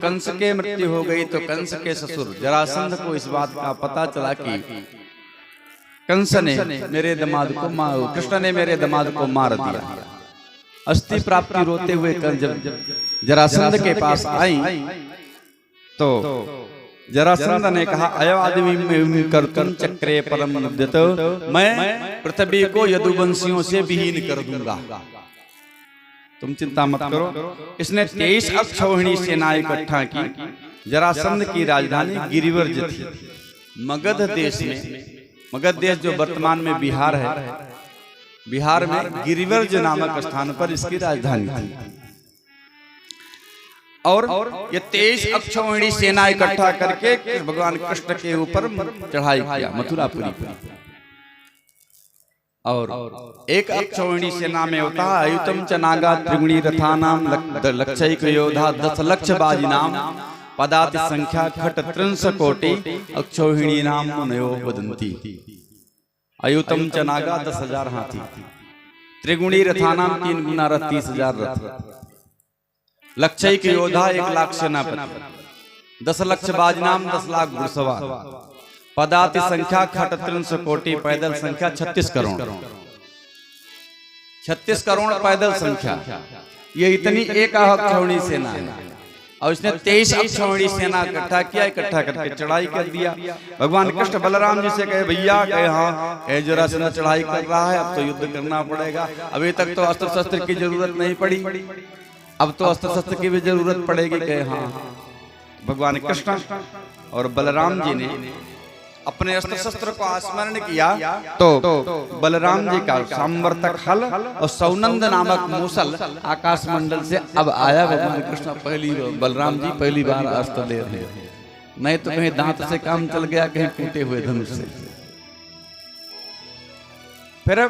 कंस के मृत्यु हो गई तो कंस के ससुर जरासंध को इस बात का पता चला कि कंस ने मेरे दामाद को कृष्ण ने मेरे दामाद को मार दिया। अस्थि प्राप्ति रोते हुए जब जरासंध के पास आई तो जरासंध ने कहा अयो आदमी में कर्तुम चक्रे परम मुद्यत, मैं पृथ्वी को यदुवंशियों से विहीन कर दूंगा, तुम चिंता मत करो। इसने 23 अक्षौहिणी सेना इकट्ठा की। जरासंध की राजधानी गिरिवर्ज थी, मगध देश में। मगध देश जो वर्तमान में बिहार है, बिहार में गिरिवर्ज नामक स्थान पर इसकी राजधानी थी। और ये 23 अक्षौहिणी सेना इकट्ठा करके भगवान कृष्ण के ऊपर चढ़ाई किया मथुरापुरी पर। और एक अक्षौहिणी सेना में होता है अयुतम च नागा त्रिगुणी रथानाम लक्षैक योधा 10 लक्ष बाजिनाम पदाति संख्या खट 300 कोटि अक्षौहिणी नाम मुनयो वदन्ति। अयुतम च नागा 10,000 हाथी, त्रिगुणी रथानाम 3 गुना रथ 30,000 रथ, लक्षैक योद्धा 1 लाख सेनापति, 10 लक्ष बाजिनाम 10 लाख घुड़सवार, पदाति संख्या खट 300 कोटि, पैदल संख्या 36 करोड़। 36 करोड़ पैदल संख्या, ये इतनी एक अक्षौहिणी सेना है। और इसने 23 अक्षौहिणी सेना इकट्ठा किया, इकट्ठा करके चढ़ाई कर दिया। भगवान कृष्ण बलराम जी से कहे भैया कहे हाँ कहे जरासंध चढ़ाई कर रहा है, अब तो युद्ध करना पड़ेगा। अभी तक तो अस्त्र शस्त्र की जरूरत नहीं पड़ी, अब तो अस्त्र शस्त्र की भी जरूरत पड़ेगी। कहे हाँ। भगवान कृष्ण और बलराम जी ने अपने अस्त्र शस्त्र को स्मरण किया तो बलराम जी का सांवर्तक हल और सौनंद नामक मूसल आकाश मंडल से अब आया। भगवान कृष्ण बलराम जी पहली बार अस्त्र ले रहे हैं, नहीं तो कहीं दांत से काम चल गया, कहीं टूटे हुए धनुष से। फिर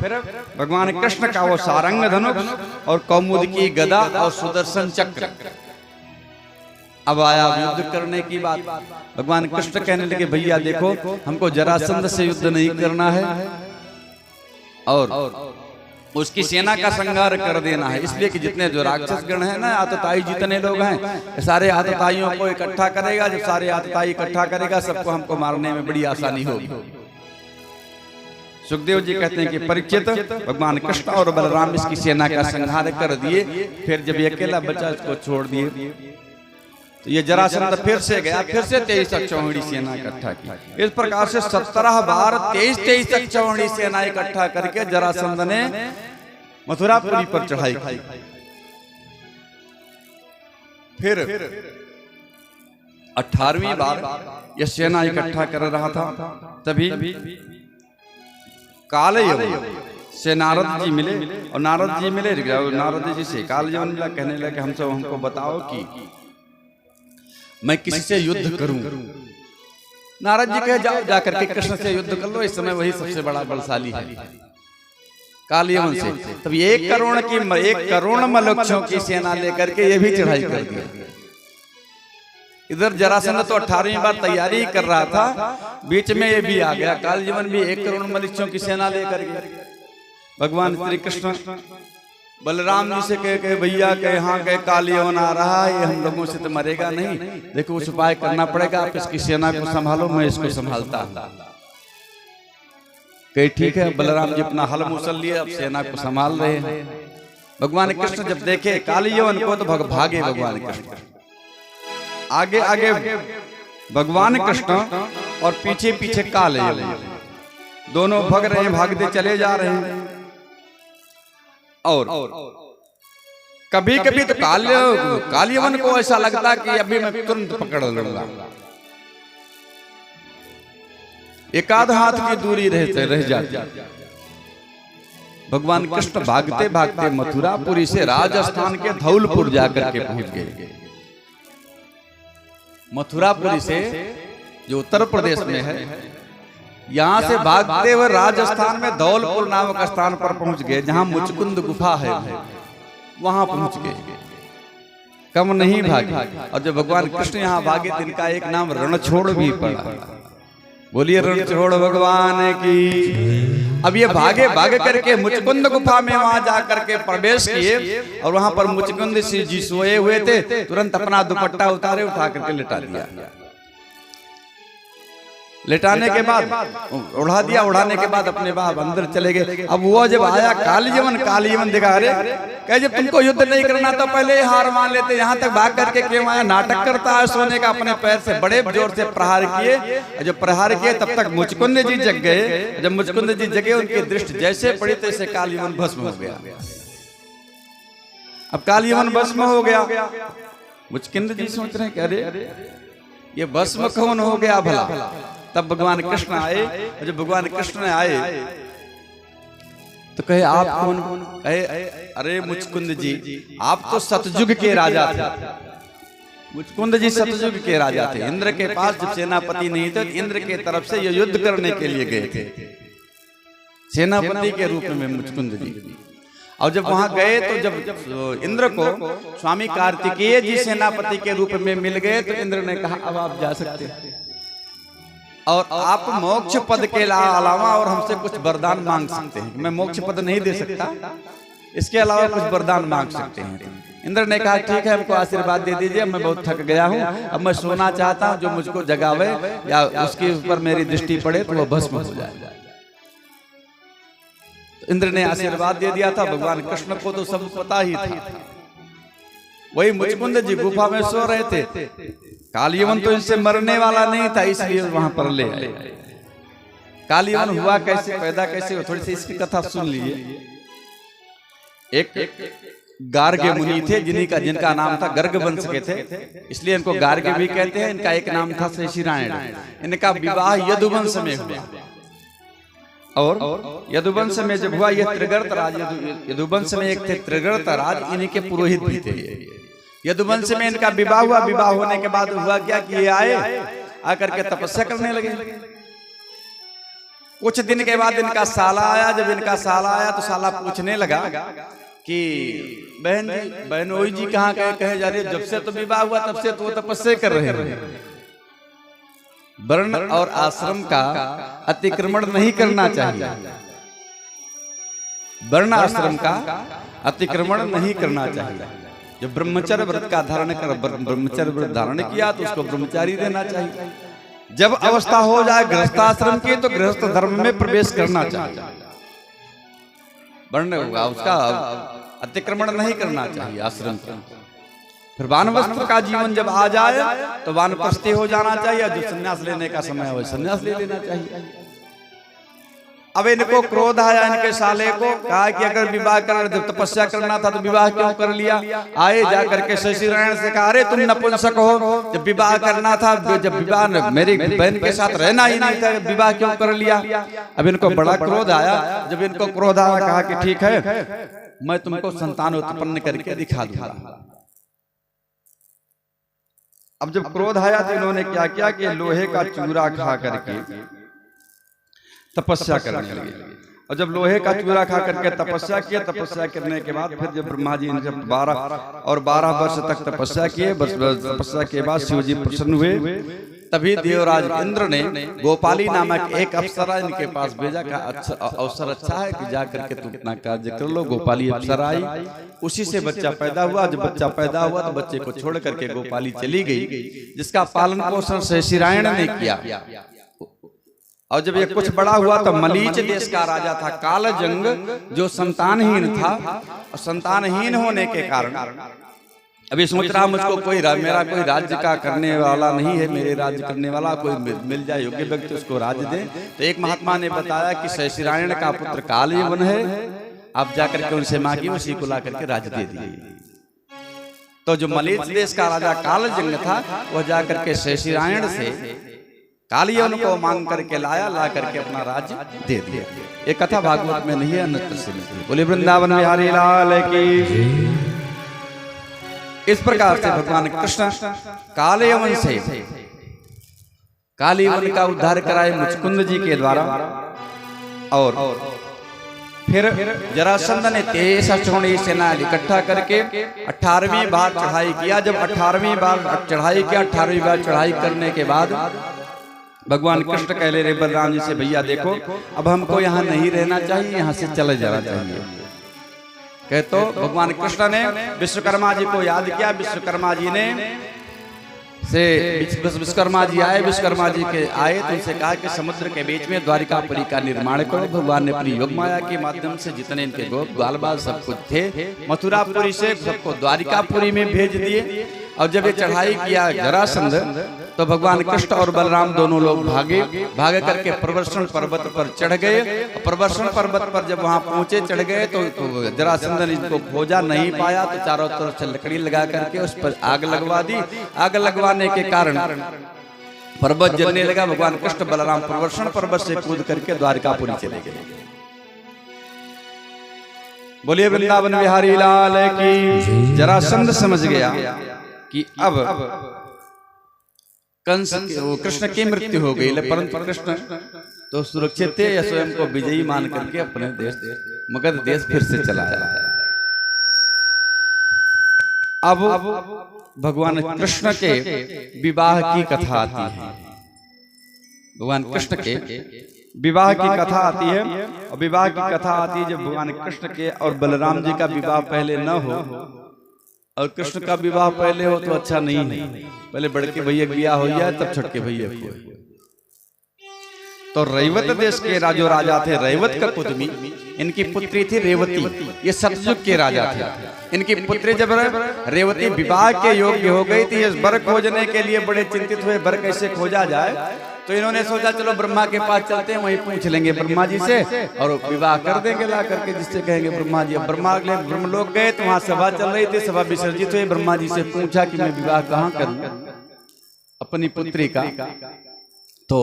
भगवान कृष्ण का वो सारंग धनुष और कौमुद की गदा और सुदर्शन चक्र अब आया युद्ध करने की बात। भगवान कृष्ण कहने लगे भैया देखो हमको जरासंध से युद्ध नहीं करना है और उसकी सेना का संहार कर देना है। इसलिए कि जितने जो राक्षस गण है ना, आतताई जितने लोग हैं, सारे आतताइयों को इकट्ठा करेगा। जब सारे आतताई इकट्ठा करेगा सबको हमको मारने में बड़ी आसानी होगी। सुखदेव जी कहते हैं कि परीक्षित भगवान कृष्ण और बलराम इसकी सेना का संहार कर दिए। फिर जब ये अकेला बचा इसको छोड़ दिए तो ये जरासंध फिर से गया, फिर से 23 अक्षौहिणी सेना इकट्ठा की। इस प्रकार से 17 बार 23 अक्षौहिणी सेना इकट्ठा करके जरासंध ने मथुरापुरी पर चढ़ाई की। फिर 18वीं बार यह सेना इकट्ठा कर रहा था, तभी कालयवन से नारद जी मिले। और नारद जी मिले, नारद जी से कालयवन मिला, कहने लगे हमको बताओ कि मैं किसी से युद्ध करूं। नारद जी कहे जाओ जाकर के कृष्ण से युद्ध कर लो, इस समय वही सबसे बड़ा बलशाली है कालयवन से। तब 1 करोड़ मनुष्यों की सेना लेकर के ये भी चढ़ाई कर दिया। इधर जरासंध तो 18वीं बार तैयारी कर रहा था, बीच में ये भी आ गया। कालयवन भी 1 करोड़ मनुष्यों की सेना लेकर गया। भगवान श्री कृष्ण बलराम जी से कहे भैया कहे हाँ कहे कालयवन आ रहा है, ये हम लोगों से तो मरेगा नहीं, देखो कुछ उपाय करना पड़ेगा, आप इसकी सेना को संभालो, मैं इसको संभालता हूं। कहे ठीक है। बलराम जी अपना हल मूसल लिए, अब सेना को संभाल रहे हैं। भगवान कृष्ण जब देखे कालयवन को तो भागे भगवान कृष्ण। आगे आगे भगवान कृष्ण और पीछे पीछे कालयवन, दोनों भाग रहे हैं, भागते चले जा रहे हैं। और कभी कभी तो कालयवन को ऐसा लगता कि अभी मैं तुरंत पकड़ लूंगा। एक आध हाथ की दूरी रह जाती। भगवान कृष्ण भागते भागते मथुरापुरी से राजस्थान के धौलपुर जाकर के पहुंच गए। मथुरापुरी से जो उत्तर प्रदेश में है, यहां से भागते हुए राजस्थान में धौलपुर नामक स्थान पर पहुंच गए, जहां मुचकुंद गुफा है, वहां पहुंच गए। कम नहीं भागे। और जब भगवान कृष्ण यहां भागे तो इनका एक नाम रणछोड़ भी पड़ा। बोलिए रणछोड़ भगवान की। अब ये भागे भागे करके मुचकुंद गुफा में वहां जा करके प्रवेश किए और वहां पर मुचकुंद जी सोए हुए थे। तुरंत अपना दुपट्टा उतारे, उठा करके लिटा दिया। लेटाने के बाद उड़ा दिया, उड़ाने के बाद अपने बाप अंदर चले गए। अब वो जब आया कालीजमन दिखा रहे, कहे जब तुमको युद्ध नहीं करना तो पहले हार मान लेते, यहाँ तक भाग करके क्यों आया? नाटक करता है सोने का। अपने पैर से बड़े जोर से प्रहार किए। जब प्रहार किए तब तक मुचकुंद जी जग गए। जब मुचकुंद जी जगे, उनकी दृष्टि जैसे पड़ी तैसे कालीजमन भस्म हो गया। अब कालीजमन भस्म हो गया। मुचकुंद जी सोच रहे हैं, अरे ये भस्म कौन हो गया भला? तब भगवान कृष्ण आए। जब भगवान कृष्ण आए तो कहे आप कौन? कहे अरे मुचकुंद जी, आप तो सतयुग के राजा थे। मुचकुंद जी सतयुग के राजा थे। इंद्र के पास जब सेनापति नहीं थे, इंद्र के तरफ से ये युद्ध करने के लिए गए थे, सेनापति के रूप में मुचकुंद जी। और जब वहां गए तो जब इंद्र को स्वामी कार्तिकेय जी सेनापति के रूप में मिल गए तो इंद्र ने कहा अब आप जा सकते हैं और आप मोक्ष पद के अलावा और हमसे कुछ वरदान मांग सकते हैं। मैं मोक्ष पद नहीं दे सकता, इसके अलावा कुछ वरदान मांग सकते हैं। इंद्र ने कहा ठीक है, हमको आशीर्वाद दे दीजिए, मैं बहुत थक गया हूँ, अब मैं सोना चाहता हूँ, जो मुझको जगावे या उसके ऊपर मेरी दृष्टि पड़े तो वो भस्म हो जाए। तो इंद्र ने आशीर्वाद दे दिया था। भगवान कृष्ण को तो सब पता ही था। वही मुचकुंद जी गुफा में सो रहे थे। कालीयवन तो इनसे मरने वाला नहीं था, इसलिए वहां पर ले आए। कालीयवन हुआ कैसे, पैदा कैसे हुआ, थोड़ी सी इसकी कथा सुन लीजिए। एक गार्ग्य मुनि थे जिनका नाम था गर्ग वंश के थे, इसलिए इनको गार्ग्य भी कहते हैं। इनका एक नाम था शेषिरायण। इनका विवाह यदुवंश में हुआ और यदुवंश में जब हुआ, ये त्रिगर्त राज, यदुवंश में एक थे त्रिगर्त राज, इन्हीं के पुरोहित भी थे। यदुवंश में इनका विवाह हुआ। विवाह होने के बाद हुआ क्या कि ये आए, आकर के तपस्या करने लगे। कुछ दिन के बाद इनका साला आया। जब इनका साला आया तो साला पूछने लगा कि बहन जी, बहनोई जी कहाँ गए? कहे जा रहे जब से तो विवाह हुआ तब से तो वो तपस्या कर रहे हैं। वर्ण और आश्रम का अतिक्रमण नहीं करना चाहिए। वर्ण आश्रम का अतिक्रमण नहीं करना चाहिए। जब ब्रह्मचर्य व्रत का धारण कर ब्रह्मचर्य व्रत धारण किया तो उसको ब्रह्मचारी रहना चाहिए। जब अवस्था हो जाए गृहस्थाश्रम की तो गृहस्थ धर्म में प्रवेश करना चाहिए। वर्ण होगा उसका अतिक्रमण नहीं करना चाहिए आश्रम का। फिर वानप्रस्थ का जीवन जब आ जाए तो वानप्रस्थी हो जाना चाहिए। जो संन्यास लेने का समय हो संन्यास ले लेना चाहिए। अब इनको क्रोध आया इनके साले को, कहा कि अगर विवाह कर, जब तपस्या करना था तो विवाह क्यों कर लिया? आए जा करके शेषिरायण से कहा अरे तुम नपुंसक हो, जब विवाह करना था, जब विवाह मेरी बहन के साथ रहना ही नहीं था, विवाह क्यों कर लिया? अब इनको बड़ा क्रोध आया। जब इनको क्रोध आया कहा कि ठीक है, मैं तुमको संतान उत्पन्न करके दिखा दूंगा। अब जब क्रोध आया तो इन्होंने क्या किया कि लोहे का चूरा खा करके तपस्या करने लगे। और जब लोहे का चूरा खा करके तपस्या किया, तपस्या करने के बाद फिर जब ब्रह्मा जी ने जब 12 वर्ष तक तपस्या किए, तपस्या के बाद शिव जी प्रसन्न हुए। तभी देवराज इंद्र ने गोपाली नामक एक अप्सरा इनके पास भेजा। का अच्छा अवसर अच्छा है कि जा करके तुम अपना कार्य कर लो। गोपाली अप्सरा आई, उसी से बच्चा पैदा हुआ। जब बच्चा पैदा हुआ तो बच्चे को छोड़ करके गोपाली चली गई, जिसका पालन पोषण शेषिरायण ने किया। और जब ये कुछ बड़ा हुआ तो मलीच देश का राजा था कालजंग, जो संतानहीन था। और संतानहीन होने के कारण अभी सोच रहा मुझको मेरा कोई राज्य का करने वाला नहीं है, मेरे राज्य करने वाला कोई मिल जाए योग्य व्यक्ति उसको राज्य दे। तो एक महात्मा ने बताया कि शेषिरायण का पुत्र कालयवन है, आप जाकर के उनसे मांगिए, उसी को ला करके राज्य दे दिए। तो जो मलीच देश का राजा कालजंग था वह जाकर के शेषिरायण से कालयवन को मांग करके लाया, ला करके अपना राज्य दे दिया। ये कथा भागवत में नहीं है, अन्यत्र से नहीं। बोले वृंदावन बिहारी लाल की। इस प्रकार से भगवान कृष्ण कालयवन से कालयवन का उद्धार कराए मुचकुंद जी के द्वारा। और फिर जरासंध ने 23 अक्षौहिणी सेना इकट्ठा करके 18वीं बार चढ़ाई किया। जब 18वीं बार चढ़ाई किया, 18वीं बार चढ़ाई करने के बाद भगवान कृष्ण कह ले रे बलराम जी से, भैया देखो अब हमको यहाँ नहीं रहना चाहिए, यहाँ से चले जाना चाहिए। कहे तो भगवान कृष्ण ने विश्वकर्मा जी को याद किया। विश्वकर्मा जी ने विश्वकर्मा जी आए, विश्वकर्मा जी के आए तो उनसे कहा कि समुद्र के बीच में द्वारिकापुरी का निर्माण करो। भगवान ने अपनी योग माया के माध्यम से जितने इनके ग्वाल बाल सब कुछ थे मथुरापुरी से सबको द्वारिकापुरी में भेज दिए। और जब ये चढ़ाई किया जरासंध तो भगवान कृष्ण और बलराम दोनों लोग भाग करके प्रवर्षण पर्वत पर चढ़ गए। प्रवर्षण पर्वत पर जब वहां पहुंचे चढ़ गए तो जरासंध ने इसको खोजा नहीं पाया तो चारों तरफ से लकड़ी लगा करके उस पर आग लगवा दी। आग लगवाने के कारण पर्वत जलने लगा। भगवान कृष्ण बलराम प्रवर्षण पर्वत से कूद करके द्वारिकापुरी चले गए। बोलिए वृंदावन बिहारी लाल की। जरासंध समझ गया कि अब कंस कृष्ण की मृत्यु हो गई, परंतु कृष्ण तो सुरक्षित थे या स्वयं को विजयी मान करके अपने देश मगध देश फिर से चला आया। अब भगवान कृष्ण के विवाह की कथा आती है। भगवान कृष्ण के विवाह की कथा आती है और विवाह की कथा आती है जब भगवान कृष्ण के और बलराम जी का विवाह पहले न हो और कृष्ण का विवाह पहले हो तो अच्छा नहीं है। पहले बड़के भैया का विवाह हो जाए तब छोटके भैया को। तो रैवत देश के राजो राजा थे रैवत का कुतुमी, इनकी पुत्री थी रेवती। ये सतयुग के राजा थे। इनकी पुत्री जब रेवती विवाह के योग्य हो गई थी, इस वर खोजने के लिए बड़े चिंतित हुए, वर कैसे खोजा जाए। तो इन्होंने सोचा चलो ब्रह्मा के पास चलते हैं, वहीं पूछ लेंगे ब्रह्मा जी से और विवाह कर देंगे ला करके, जिससे कहेंगे ब्रह्मा जी। ब्रह्मलोक गए तो वहां सभा चल रही थी, सभा विसर्जित हुई। ब्रह्मा जी से पूछा कि मैं विवाह कहाँ करूं अपनी पुत्री का। तो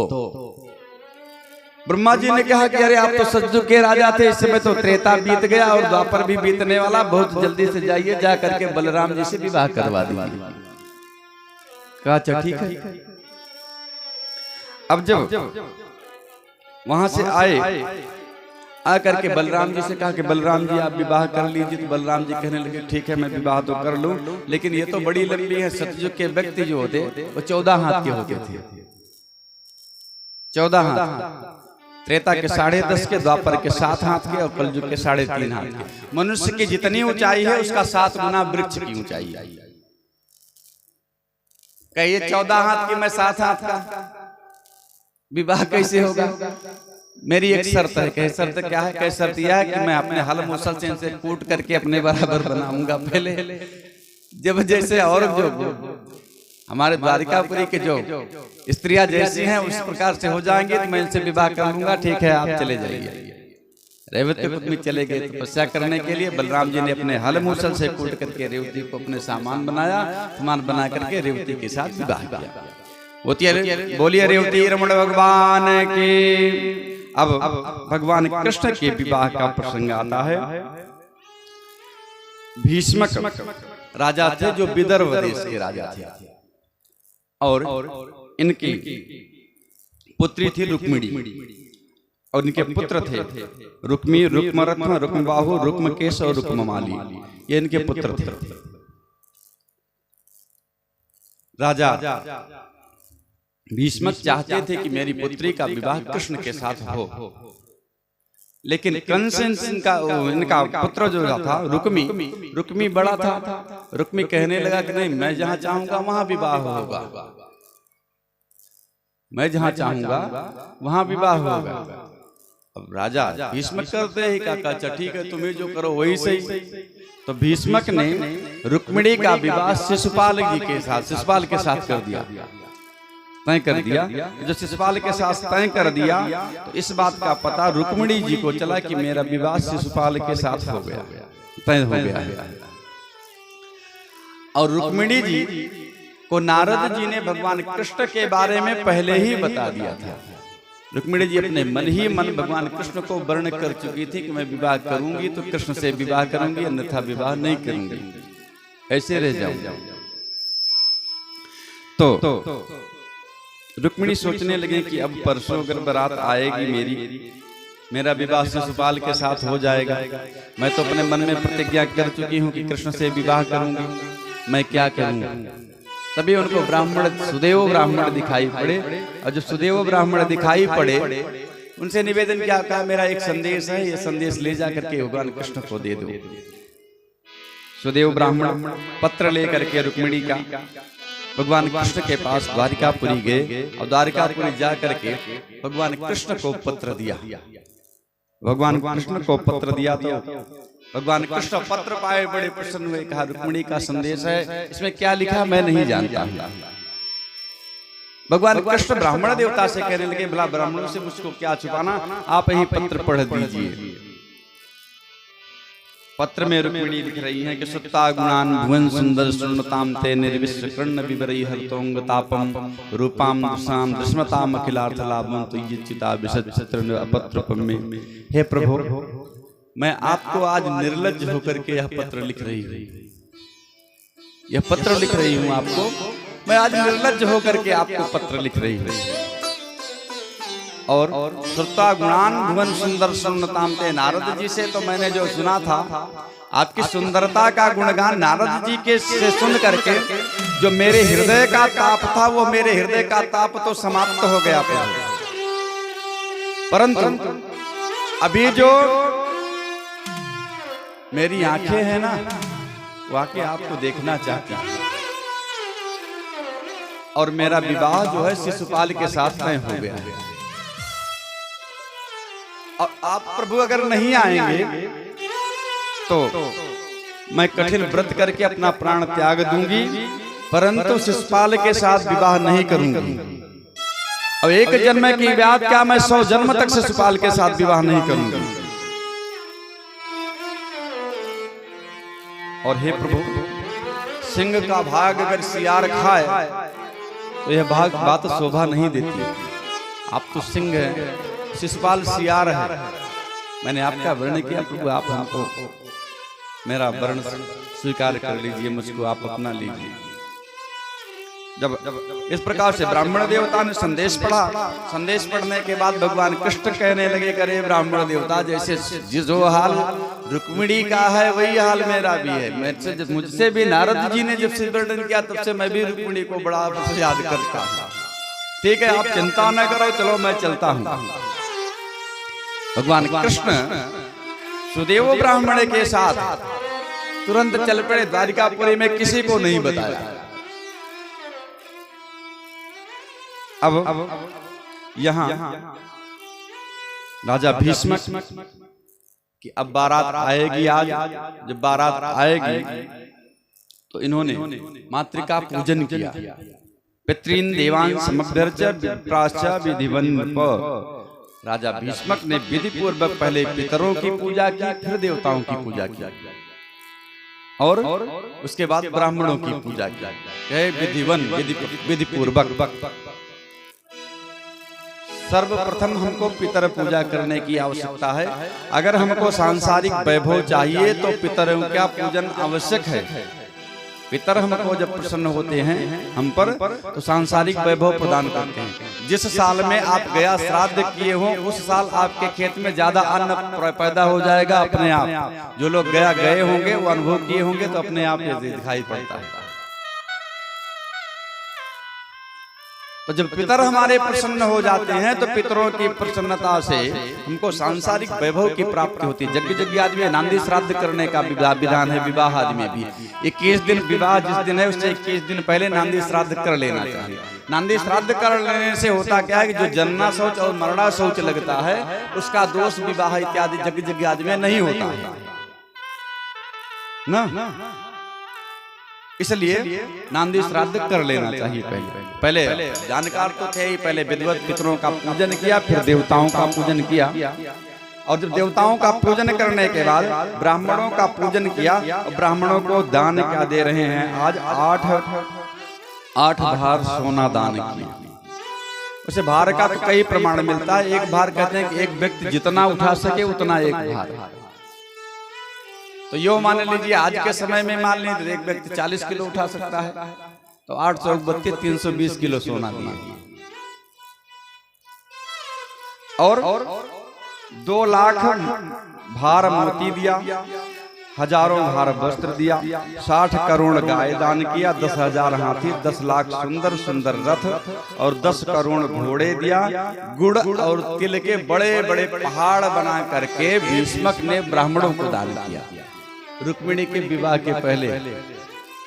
ब्रह्मा जी ने कहा कि अरे आप तो सतयुग के राजा थे, इस समय तो त्रेता बीत गया और द्वापर भी बीतने वाला, बहुत जल्दी से जाइए, जा करके बलराम जी से विवाह करवा दीजिए। कहा अच्छा ठीक है। अब जब वहां से आए आकर के बलराम जी से कहा कि बलराम जी आप विवाह कर लीजिए। तो बलराम जी कहने लगे ठीक है मैं विवाह तो कर लूं, लेकिन ये तो बड़ी लंबी है। सतयुग के व्यक्ति जो होते वो 14 हाथ के होते थे। 14 हाथ, त्रेता के 10.5 के, द्वापर के 7 हाथ के और कलयुग के 3.5 हाथ के। मनुष्य की जितनी ऊंचाई है उसका 7 गुना वृक्ष की ऊंचाई है। कहिए 14 हाथ की मैं 7 हाथ का विवाह कैसे होगा। मेरी एक शर्त है। कहे शर्त क्या है। कहे शर्त यह है कि मैं अपने हल मुसल से इनसे कूट करके अपने बराबर बनाऊंगा। पहले जब जैसे और जो हमारे द्वारिकापुरी के जो स्त्रियां जैसी हैं उस प्रकार से हो जाएंगे तो मैं इनसे विवाह कर लूंगा। ठीक है आप चले जाइए। रेवती के पुत्र चले गए तपस्या करने के लिए। बलराम जी ने अपने हल मूसल से कूट करके रेवती को अपने सामान बनाया, सामान बना करके रेवती के साथ विवाह किया। बोलिए रेवती रमण भगवान की। अब भगवान कृष्ण के विवाह का प्रसंग आता है। भीष्मक राजा थे जो विदर्भ देश के राजा थे और इनकी पुत्री थी रुक्मिणी और इनके पुत्र थे रुक्मी, रुक्मरत्न, रुक्मबाहु, रुक्मकेश और रुक्ममाली। ये इनके पुत्र थे। राजा भीष्मक चाहते थे कि मेरी पुत्री का विवाह कृष्ण के साथ हो, लेकिन कंस इनका पुत्र जो था रुक्मी बड़ा था। रुक्मी कहने लगा कि नहीं मैं जहां चाहूंगा वहां विवाह होगा, मैं जहां चाहूंगा वहां विवाह होगा। अब राजा भीष्मक करते ही कहा अच्छा ठीक है तुम्हें जो करो वही सही। तो भीष्मक ने रुक्मिणी का विवाह शिशुपाल जी के साथ, शिशुपाल के साथ कर दिया, तय कर दिया। जो शिशुपाल के साथ तय कर दिया तो इस बात का पता रुक्मिणी जी को चला कि मेरा विवाह शिशुपाल के साथ हो गया, तय हो गया है। और रुक्मिणी जी को नारद जी ने भगवान कृष्ण के बारे में पहले ही बता दिया था। रुक्मिणी जी अपने मन ही मन भगवान कृष्ण को वर्ण कर चुकी थी कि मैं विवाह करूंगी तो कृष्ण से विवाह करूंगी, अन्यथा विवाह नहीं करूंगी, ऐसे रह जाऊंगा। तो रुक्मिणी सोचने लगे कि अब परसों अगर बारात आएगी मेरा विवाह शिशुपाल के साथ हो जाएगा। मैं तो अपने मन में प्रतिज्ञा कर चुकी हूँ कि कृष्ण से विवाह करूंगी, मैं क्या करूंगा। तभी उनको ब्राह्मण सुदेव ब्राह्मण दिखाई पड़े। और जो सुदेव ब्राह्मण दिखाई पड़े उनसे निवेदन किया, कहा मेरा एक संदेश है, ये संदेश ले जा करके भगवान कृष्ण को दे दो। सुदेव ब्राह्मण पत्र लेकर के रुक्मिणी का भगवान कृष्ण के पास द्वारिकापुरी गए और द्वारिकापुरी जा करके भगवान कृष्ण को पत्र दिया। भगवान कृष्ण को पत्र दिया तो भगवान कृष्ण पत्र पाए बड़े प्रसन्न हुए, कहा रुक्मिणी का संदेश है, इसमें क्या लिखा मैं नहीं जानता हूं। भगवान कृष्ण ब्राह्मण देवता से कहने लगे, भला ब्राह्मणों से मुझको क्या छुपाना, आप ही पत्र पढ़ दीजिए। पत्र में रुक्मिणी लिख रही हैं कि सुत्ता गुणान भुवन सुंदर सुन्नताम ते निर्विश्व कर्ण विवरई हरतोंग तापम रूपाम दुसाम दृश्मताम अखिलार्थ लाभम तुय्यचिता विशत्र अपत्रपम में। हे प्रभु, मैं आपको आज निर्लज्ज होकर के यह पत्र लिख रही हूँ, यह पत्र लिख रही हूँ आपको, मैं आज निर्लज्ज होकर के आपको पत्र लिख रही हूँ। और श्रुता गुणान भुवन सुंदर सुन्नताम ते, नारद जी से तो मैंने जो सुना था आपकी सुंदरता का गुणगान नारद जी के से सुन करके जो मेरे हृदय का ताप था वो मेरे हृदय का ताप तो समाप्त हो गया था। परंतु अभी जो मेरी आंखें हैं ना, वाकई आपको देखना चाहती हैं और मेरा विवाह जो है शिशुपाल के साथ तय हो गया है। और आप प्रभु अगर नहीं आएंगे तो मैं कठिन व्रत करके अपना प्राण त्याग दूंगी, परंतु शिशुपाल के साथ विवाह नहीं करूंगी। अब एक जन्म की बात क्या, मैं 100 जन्म तक शिशुपाल के साथ विवाह नहीं करूंगी। और हे प्रभु, सिंह का भाग अगर सियार खाए तो यह भाग बात शोभा नहीं देती। आप तो सिंह हैं, शिशुपाल सियार है। मैंने आपका वर्ण किया प्रभु, आप हमको मेरा वर्ण स्वीकार कर लीजिए, मुझको आप अपना लीजिए। जब इस प्रकार से ब्राह्मण देवता ने संदेश पढ़ा, संदेश पढ़ने के बाद भगवान कृष्ण कहने लगे, करे ब्राह्मण देवता, जैसे जो हाल रुक्मिणी का है वही हाल मेरा भी है। मुझसे भी नारद जी ने जब से वर्णन किया तब से मैं भी रुक्मिणी को बड़ा याद करता हूँ। ठीक है, आप चिंता न करो, चलो मैं चलता हूँ। भगवान कृष्ण सुदेव ब्राह्मण के साथ तुरंत चल पड़े द्वारिकापुरी में, किसी को नहीं बताया। अब यहाँ राजा भीष्म कि अब बारात आएगी। आज जब बारात आएगी तो इन्होंने मातृका पूजन किया। पितृन देवान समभ्यर्च विप्राश्च विधिवन्नप। राजा भीष्मक ने विधि पूर्वक पहले पितरों की पूजा की, फिर देवताओं की पूजा की और उसके बाद ब्राह्मणों की पूजा की। कहे विधिवन, विधि पूर्वक। सर्वप्रथम हमको पितर पूजा करने की आवश्यकता है। अगर हमको सांसारिक वैभव चाहिए तो पितरों का पूजन आवश्यक है। पितर हमको जब प्रसन्न होते हैं हम पर तो सांसारिक वैभव प्रदान करते हैं। जिस साल में आप गया श्राद्ध किए हो उस साल आपके खेत में ज्यादा अन्न पैदा हो जाएगा अपने आप। जो लोग गया गए होंगे वो अनुभव किए होंगे तो अपने आप ये दिखाई पड़ता है। तो जब पितर हमारे प्रसन्न हो जाते हैं तो पितरों की प्रसन्नता से हमको सांसारिक वैभव की प्राप्ति होती है। जग्ग जग्गी आदमी नांदी श्राद्ध करने का विधान है। विवाह आदमी भी 21 दिन, विवाह जिस दिन है उससे 21 दिन पहले नांदी श्राद्ध कर लेना चाहिए। नांदी श्राद्ध कर लेने से होता क्या है कि जो जन्ना शौच और मरना शौच लगता है उसका दोष विवाह इत्यादि जग्ग जग्गी आदमी नहीं होता है ना। इसलिए नांदी श्राद्ध कर लेना चाहिए। पहले जानकार तो थे ही, पहले विधिवत पितरों का पूजन किया, फिर देवताओं का पूजन किया। और जब देवताओं का पूजन करने के बाद ब्राह्मणों का पूजन किया। और ब्राह्मणों को दान क्या दे रहे हैं आज? 8 भार सोना दान किया। उसे भार का तो कई प्रमाण मिलता है। एक भार कहते हैं कि एक व्यक्ति जितना उठा सके उतना एक भार। तो यो मान लीजिए आज के समय में मान लीजिए एक व्यक्ति 40 किलो उठा सकता है तो 832 320 किलो सोना दिया। और 2 लाख भार मोती दिया, हजारों भार वस्त्र दिया, 60 करोड़ गाय दान किया, 10,000 हाथी, 10 लाख सुंदर सुंदर रथ और 10 करोड़ घोड़े दिया। गुड़ और तिल के बड़े बड़े पहाड़ बना करके भीष्मक ने ब्राह्मणों को दान किया। रुक्मिणी के विवाह के पहले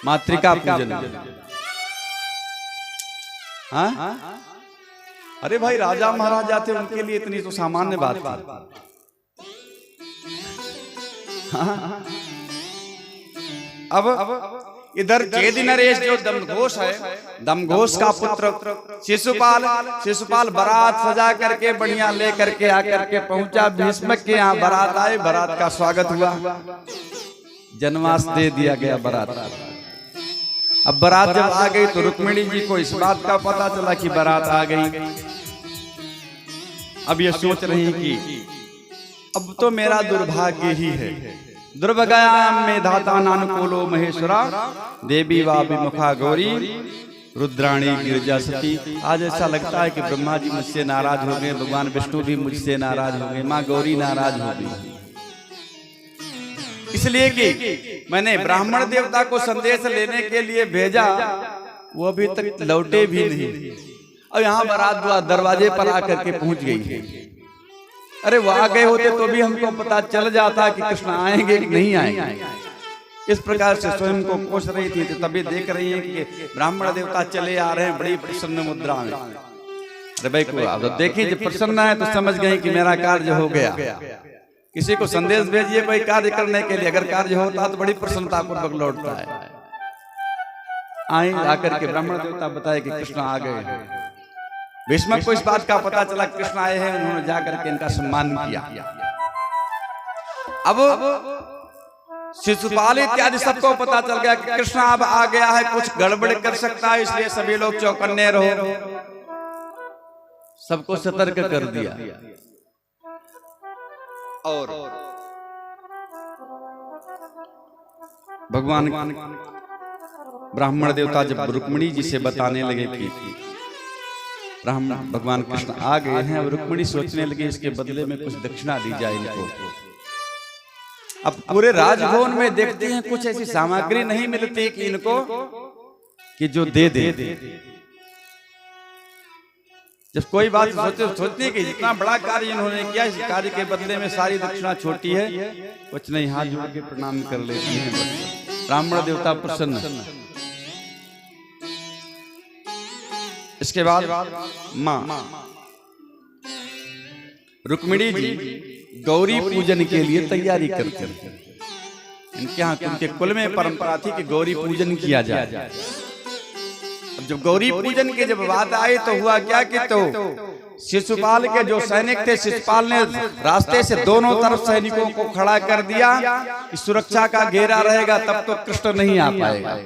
मातृका पूजन। हाँ, अरे भाई राजा महाराजा थे, उनके लिए इतनी तो सामान्य बात थी। हाँ? अब इधर चेदि नरेश जो दमघोष है, दमघोष का पुत्र शिशुपाल बारात सजा करके बढ़िया ले करके आकर के पहुंचा भीष्मक के यहाँ। बारात आए, बारात का स्वागत हुआ, जन्मास दे दिया गया बारात। अब बारात जब आ गई तो रुक्मिणी जी को इस बात का पता चला कि बारात आ गई। अब ये सोच रही कि अब तो मेरा दुर्भाग्य ही है। दुर्भाग्याम में धाता नानुकूलो महेश्वरा देवी वा विमुखा गौरी रुद्राणी गिरजा सती। आज ऐसा लगता है कि ब्रह्मा जी मुझसे नाराज हो गए, भगवान विष्णु भी मुझसे नाराज हो गए, माँ गौरी नाराज हो गई। इसलिए कि मैंने ब्राह्मण देवता को संदेश लेने के लिए भेजा, वो अभी तक लौटे भी नहीं। और यहाँ बारात दरवाजे पर आकर के पहुंच गई है। अरे वो आ गए होते तो भी हमको पता चल जाता कि कृष्ण आएंगे कि नहीं आएंगे। इस प्रकार से स्वयं को कोस रही थी, तो तभी देख रही है कि ब्राह्मण देवता चले आ रहे हैं बड़ी प्रसन्न मुद्रा में। अरे भाई को देखिए जब प्रसन्न है तो समझ गए कि मेरा कार्य हो गया। किसी को संदेश भेजिए कोई कार्य करने के लिए, अगर कार्य होता तो बड़ी प्रसन्नता पूर्वक लौटता है। आए आकर के ब्राह्मण देवता बताए कि कृष्ण आ गए। भीष्मक को इस बात का पता चला कृष्ण आए हैं, उन्होंने जाकर के इनका सम्मान किया। अब शिशुपाल इत्यादि सबको पता चल गया कि कृष्ण अब आ गया है, कुछ गड़बड़ कर सकता है, इसलिए सभी लोग चौकन्ने रहो, सबको सतर्क कर दिया। और भगवान ब्राह्मण देवता जब रुक्मिणी जी से बताने लगे कि भगवान कृष्ण आ गए हैं, अब रुक्मिणी सोचने लगी इसके बदले में कुछ दक्षिणा दी जाए इनको। अब पूरे राजभवन में देखते हैं कुछ ऐसी सामग्री नहीं मिलती कि इनको कि जो दे दे। जब कोई बात सोचते कि जितना बड़ा कार्य इन्होंने किया, इस कार्य के बदले में सारी दक्षिणा छोटी है, कुछ नहीं, हाथ जोड़ के प्रणाम कर लेती हैं। ब्राह्मण देवता प्रसन्न। इसके बाद मां रुक्मिणी जी गौरी पूजन के लिए तैयारी करते हैं। इनके यहाँ उनके कुल में परंपरा थी कि गौरी पूजन किया जाए। अब जब गौरी पूजन की जब बात आई तो हुआ क्या कि तो शिशुपाल के जो सैनिक थे, शिशुपाल ने रास्ते से दोनों तरफ सैनिकों को खड़ा कर दिया कि सुरक्षा का घेरा रहेगा, तब तो कृष्ण नहीं आ पाएगा,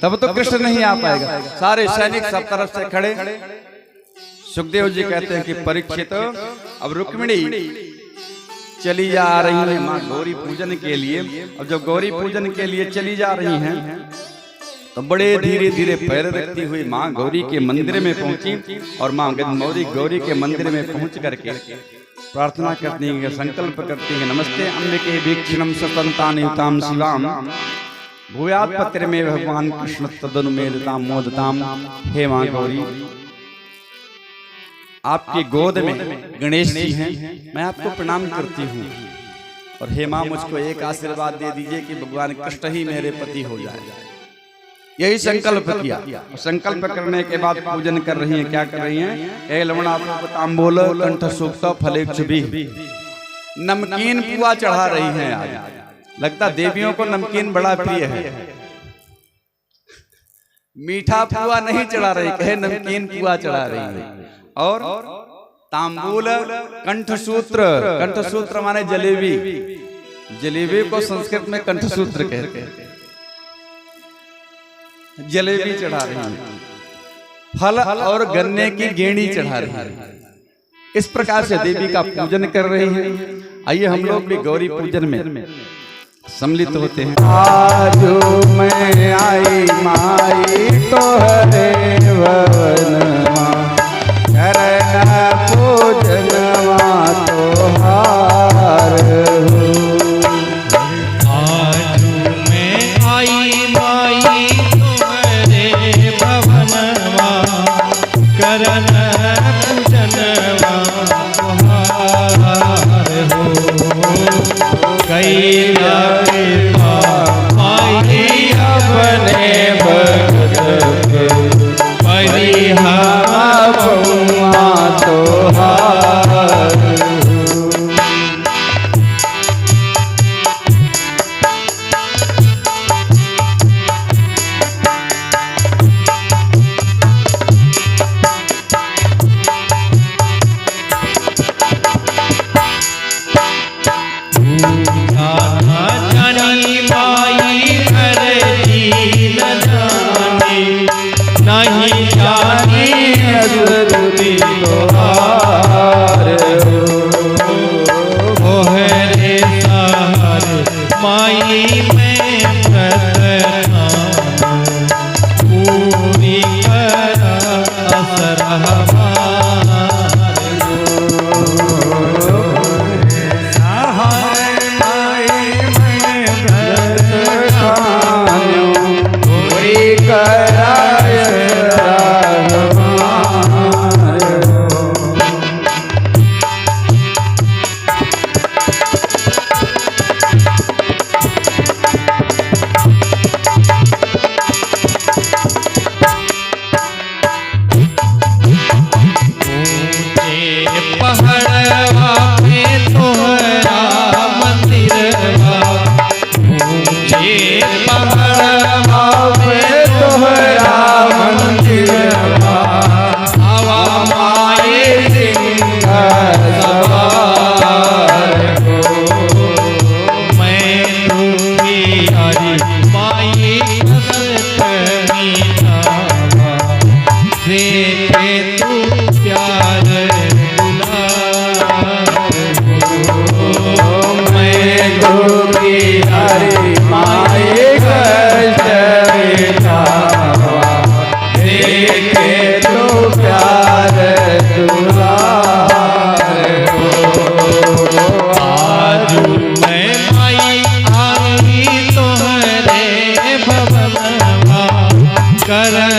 तब तो कृष्ण नहीं आ पाएगा। सारे सैनिक सब तरफ से खड़े। सुखदेव जी कहते हैं कि परीक्षित अब रुक्मिणी चली जा रही है माँ गौरी पूजन के लिए। अब जब गौरी पूजन के लिए चली जा रही हैं तो बड़े धीरे धीरे पैर रखती हुई माँ गौरी के मंदिर में पहुंची और माँ गौरी के मंदिर में पहुंच करके प्रार्थना करती है, संकल्प करती है, नमस्ते अंबिके वीक्षणम स्वतंतानियुताम शिवाम भूयात् पत्र में भगवान कृष्ण तदनुमेदताम मोदताम। हे माँ गौरी, आपकी गोद में गणेश जी हैं, मैं आपको प्रणाम करती हूँ। और हे माँ, मुझको एक आशीर्वाद दे दीजिए कि भगवान कृष्ण ही मेरे पति हो जाए। यही संकल्प किया। संकल्प करने के बाद पूजन कर रही हैं। क्या कर रही हैं? हे लवणातांबूल कंठ सूक्त फलेक्षुभि, नमकीन पुआ चढ़ा रही हैं। आज लगता देवियों को नमकीन बड़ा प्रिय है। मीठा पुआ नहीं चढ़ा रही, कहे नमकीन पुआ चढ़ा रही है। और तांबूल कंठसूत्र, कंठसूत्र माने जलेबी, जलेबी को संस्कृत में कंठसूत्र कहते हैं। जलेबी चढ़ा रही है, फल और गन्ने की गेंडी चढ़ा रही है। इस प्रकार से देवी का पूजन कर रही है। आइए हम लोग भी गौरी पूजन में सम्मिलित होते हैं। आज मैं आई माई तोहरे भवन, चरण पूजनवा तोहार। कराय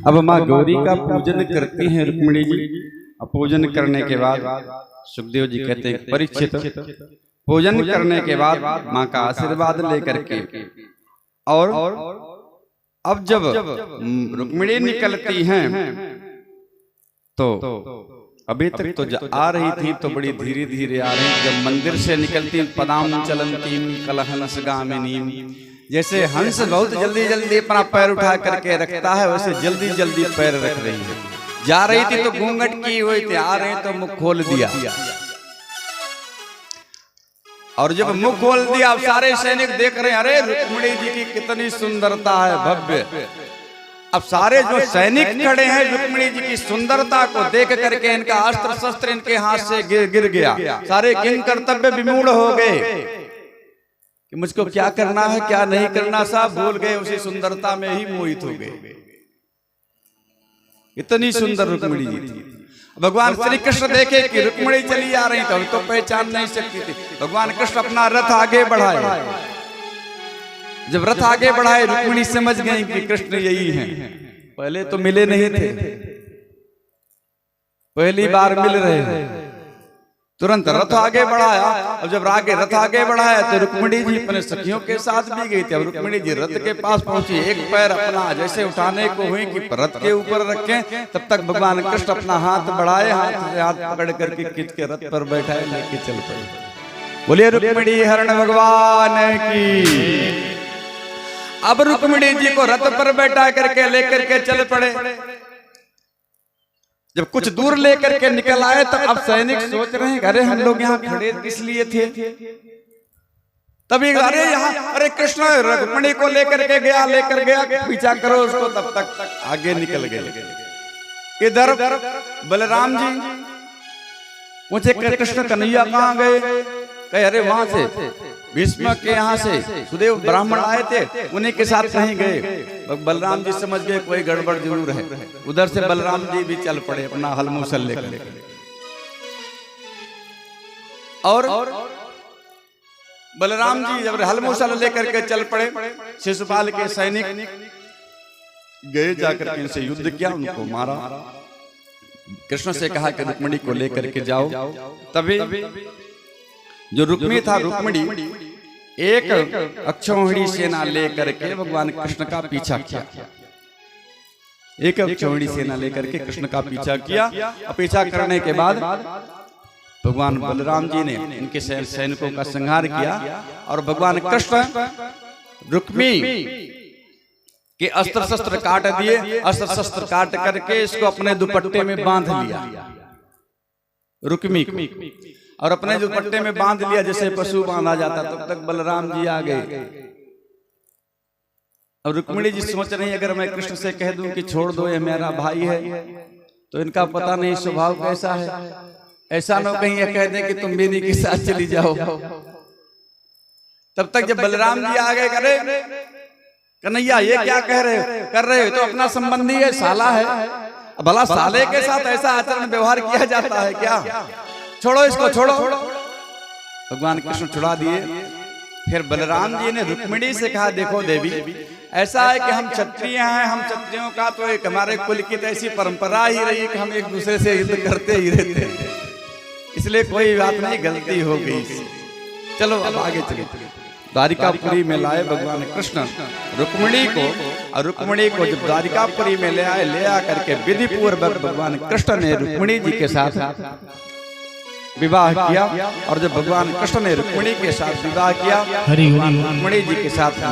अब माँ गौरी का पूजन करती हैं रुक्मिणी जी। अब पूजन करने के बाद सुखदेव जी कहते हैं परीक्षित, पूजन करने के बाद माँ का आशीर्वाद लेकर के और अब जब रुक्मिणी निकलती हैं तो अभी तक तो आ रही थी तो बड़ी धीरे धीरे आ रही, जब मंदिर से निकलती पदाम चलंती कलहंस गामिनी, जैसे हंस बहुत जल्दी जल्दी अपना पैर उठा करके रखता है वैसे जल्दी जल्दी पैर रख रही है। जा रही थी तो घूंघट की हुई थी, आ रही तो मुख खोल दिया, और जब मुख खोल दिया सारे सैनिक देख रहे हैं, अरे रुक्मिणी जी की कितनी सुंदरता है भव्य। अब सारे जो सैनिक खड़े हैं रुक्मिणी जी की सुंदरता को देख करके इनका अस्त्र शस्त्र इनके हाथ से गिर गया, सारे किन कर्तव्य विमूढ़ हो गए कि मुझको क्या करना है क्या नहीं करना, सब भूल गए, उसी सुंदरता में ही मोहित हो गए। इतनी सुंदर रुक्मिणी जी थी। भगवान श्री कृष्ण देखे कि रुक्मिणी चली आ रही तो पहचान नहीं सकती थी। भगवान कृष्ण अपना रथ आगे बढ़ाए, जब रथ आगे बढ़ाए रुक्मिणी समझ गई कि कृष्ण यही हैं। पहले तो मिले नहीं थे, पहली बार मिल रहे हैं, तुरंत रथ आगे बढ़ाया। अब जब रथ आगे बढ़ाया तो रुक्मिणी जी अपने सखियों के साथ भी गई थी। अब रुक्मिणी जी रथ के पास पहुंची, एक पैर अपना जैसे उठाने को हुई कि रथ के ऊपर रखें, तब तक भगवान कृष्ण अपना हाथ बढ़ाए, हाथ से हाथ पकड़ करके खींच के रथ पर बैठाए, लेके चल पड़े। बोलिए रुक्मिणी हरण भगवान की। अब रुक्मिणी जी को रथ पर बैठा करके लेकर के चल पड़े। जब कुछ दूर लेकर के निकल आए तो अब सैनिक सोच रहे हैं अरे हम लोग यहाँ खड़े किस लिए थे। तभी अरे यहाँ अरे कृष्ण रुक्मिणी को लेकर गया पीछा करो उसको। तब तक आगे निकल गए। इधर बलराम जी पूछे कृष्ण कन्हैया कहाँ गए? कहे अरे वहां से भीष्म के यहाँ से सुदेव ब्राह्मण आए थे, उन्हीं के साथ कहीं गए। बलराम जी समझ गए कोई गड़बड़ जरूर है। उधर से बलराम जी भी चल पड़े अपना हलमूसल लेकर। और बलराम जी जब हलमूसल लेकर के चल पड़े, शिशुपाल के सैनिक गए, जाकर के इनसे युद्ध किया, उनको मारा। कृष्ण से कहा कि रुक्मिणी को लेकर के जाओ। तभी जो रुक्मी था, रुक्मिणी एक अक्षौहिणी सेना लेकर के भगवान कृष्ण का पीछा किया। एक अक्षौहिणी सेना लेकर के कृष्ण का पीछा किया। पीछा करने के बाद भगवान बलराम जी ने इनके सैनिकों का संहार किया और भगवान कृष्ण रुक्मी के अस्त्र शस्त्र काट दिए। अस्त्र शस्त्र काट करके इसको अपने दुपट्टे में बांध लिया, रुक्मी को, और अपने दुपट्टे में बांध लिया जैसे पशु बांधा जाता। तब तक बलराम जी आ गए। और रुक्मिणी जी सोच रही अगर मैं कृष्ण से कह दूं कि छोड़ दो ये मेरा भाई है, तो इनका पता नहीं स्वभाव कैसा है। ऐसा न कहीं ये कह दें कि तुम भी इन्हीं के साथ चली जाओ। तब तक जब बलराम जी आ गए, करे कन्हैया ये क्या कर रहे हो? तो अपना संबंधी है, साला है। भला साले के साथ ऐसा आचरण व्यवहार किया जाता है क्या? छोड़ो इसको, छोड़ो। भगवान कृष्ण छुड़ा दिए। फिर बलराम जी ने रुक्मिणी से कहा देखो देवी, ऐसा है कि हम क्षत्रिय हैं, हम क्षत्रियों का तो एक हमारे कुल की तो ऐसी परंपरा ही रही कि हम एक दूसरे से युद्ध करते ही रहते, इसलिए कोई बात नहीं, गलती हो गई। चलो अब आगे चले। द्वारिकापुरी में लाए भगवान कृष्ण रुक्मिणी को, और रुक्मिणी को जब द्वारिकापुरी में ले आए, ले आकर के विधि पूर्वक भगवान कृष्ण ने रुक्मिणी जी के साथ विवाह किया। और जब भगवान कृष्ण ने रुक्मिणी के साथ विवाह किया, रुक्मिणी जी के साथ